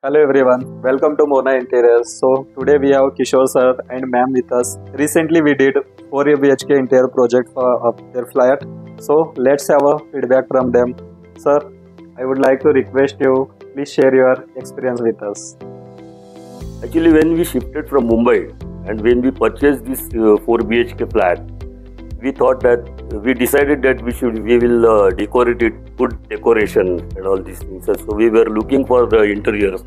Hello everyone, welcome to Mona Interiors. So today we have Kishore sir and ma'am with us. Recently we did 4 BHK interior project of their flat. So let's have a feedback from them. Sir, I would like to request you, please share your experience with us. Actually, when we shifted from Mumbai and when we purchased this 4 BHK flat, we thought that we decided that we will decorate it, put decoration and all these things. So we were looking for the interiors,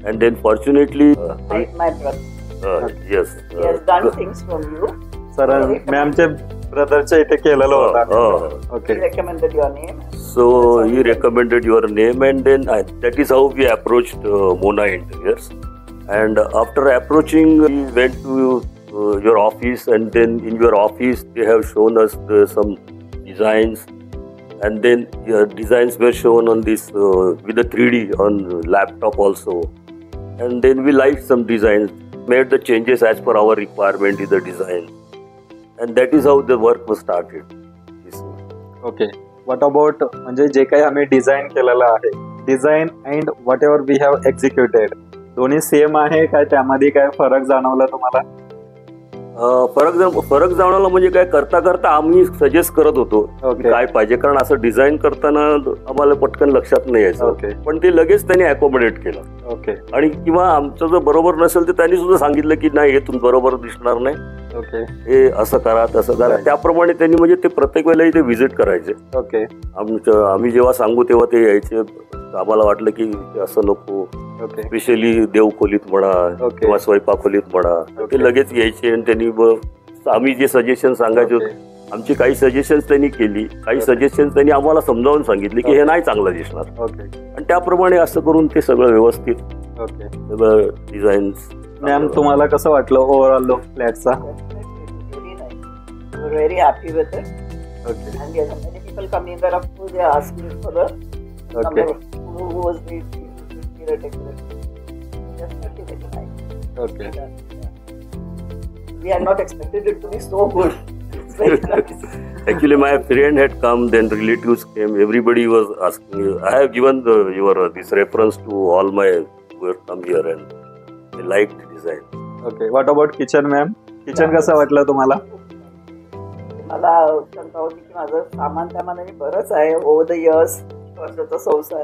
and then fortunately, my brother. yes, He has done things from you. Sir, मॅमचे ब्रदरच्या इथे केलेलं होतं. He Okay. recommended your name. so he recommended your name, and then that is how we approached Mona Interiors. And after approaching, we went to your office, and then in your office they have shown us some designs, and then designs were shown on this with the 3D on laptop also, and then we liked some designs, made the changes as per our requirement in the design, and that is how the work was started. Okay. What about म्हणजे जे काही आम्ही design केलेलं आहे, design and whatever we have executed, दोन्ही same आहे काय, त्यामध्ये काय फरक जाणवला तुम्हाला? फरक जाणवला म्हणजे काय, करता करता आम्ही सजेस्ट करत होतो की काय पाहिजे, कारण असं डिझाईन करताना आम्हाला पटकन लक्षात नाही यायचं, पण ते लगेच त्यांनी अकोमोडेट केलं. ओके. आणि किंवा आमचं जर बरोबर नसेल तर त्यांनी सुद्धा सांगितलं की नाही, हे तुमचं बरोबर दिसणार नाही, ओके, हे असं करा तसं करा. त्याप्रमाणे त्यांनी म्हणजे ते प्रत्येक वेळेला इथे व्हिजिट करायचे. ओके. आम्ही जेव्हा सांगू तेव्हा ते यायचे. आम्हाला वाटलं की असं नको, स्पेशली देवखोलीत म्हणा किंवा स्वयंपाक म्हणा, ते लगेच यायचे आणि त्यांनी आम्ही जे सजेशन सांगायचो, आमची काही सजेशन्स त्यांनी केली, काही सजेशन्स त्यांनी आम्हाला समजावून सांगितले की हे नाही चांगलं दिसणार, आणि त्याप्रमाणे असं करून ते सगळं व्यवस्थित सगळं डिझाईन्स. मॅम, तुम्हाला कसं वाटलं ओव्हरऑल लुक फ्लॅटचा? Really nice. We were very happy with it. Okay. And yes, many people coming there, of course, they are asking for the number who was the interior decoration. Definitely very nice. Okay. We had not expected it to be so good. It's very nice. Actually, my friend had come, then relatives came, everybody was asking. I have given your this reference to all my who have come here, and they liked the design. Okay. What about kitchen, ma'am? Kitchen कसं वाटलं तुम्हाला? मला शंका होती की माझं सामान त्या मानाने बरंच आहे, ओव्हर द इयर्स वर्षाचा संसार,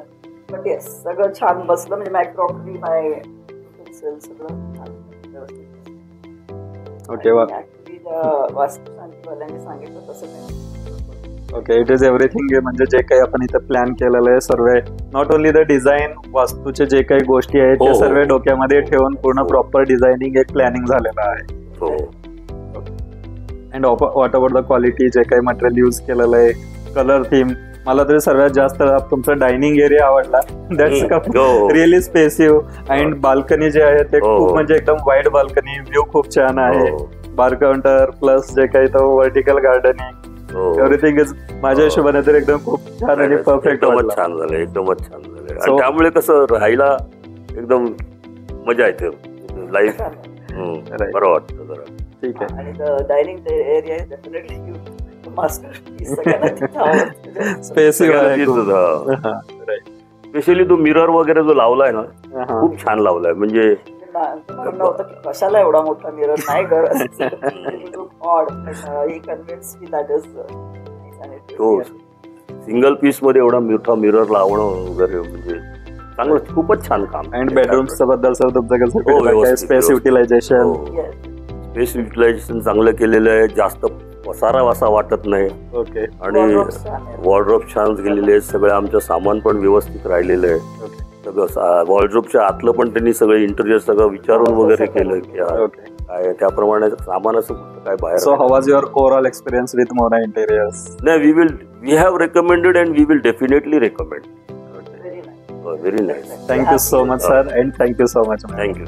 बट येस सगळं छान बसलं. म्हणजे माय क्रॉकरी, माय सगळं छान व्यवस्थित. ओके. ऍक्च्युली वास्तुशांतीवाल्यांनी सांगितलं तसं नाही. ओके. It is everything. म्हणजे जे काही आपण इथं प्लॅन केलेलं आहे सर्व, नॉट ओनली द डिझाईन, वास्तूचे जे काही गोष्टी आहेत ते सर्व डोक्यामध्ये ठेवून पूर्ण प्रॉपर डिझायनिंग एक प्लॅनिंग झालेलं आहे. And what about the quality, जे काही मटेरियल यूज केलेलं आहे, कलर थीम, मला तरी सर्वात जास्त तुमचा डायनिंग एरिया आवडला. That's really spacious. And balcony जे आहे ते खूप म्हणजे एकदम वाईड बाल्कनी, व्ह्यू खूप छान आहे. बार काउंटर प्लस जे काही तो व्हर्टिकल गार्डनिंग, एव्हरीथिंग इज माझ्या हिशोबाने तर एकदम खूप छान आणि परफेक्ट. एकदमच छान झालं, एकदमच छान झालं. आणि त्यामुळे कसं राहायला एकदम मजा येते, लाईफ बरं वाटतं जरा. ठीक आहे. आणि dining area is definitely specially तो मिरर वगैरे जो लावलाय ना, खूप छान लावलाय. म्हणजे म्हणणं होतं की कशाला एवढा मोठा मिरर, नाही गरज. सिंगल पीस मध्ये एवढा मोठा मिरर लावणं वगैरे म्हणजे चांगलं, खूपच छान काम. अँड बेडरूम्स बद्दल सर तुमचं कसं, स्पेस युटिलायझेशन? स्पेस युटिलायझेशन चांगलं केलेलं आहे, जास्त पसारा वासा वाटत नाही. ओके. आणि वॉर्डरोब छान केलेले आहेत, सगळं आमचं सामान पण व्यवस्थित राहिलेलं आहे. सगळं वॉर्डरोबच्या आतलं पण त्यांनी सगळं इंटेरियर सगळं विचारून वगैरे केलं की काय, त्याप्रमाणे सामान असं काय बाहेर. So how was your overall experience with Mona interiors? नाही, we have recommended and we will definitely recommend. Very nice. Thank you so much sir, and thank you so much. Thank you.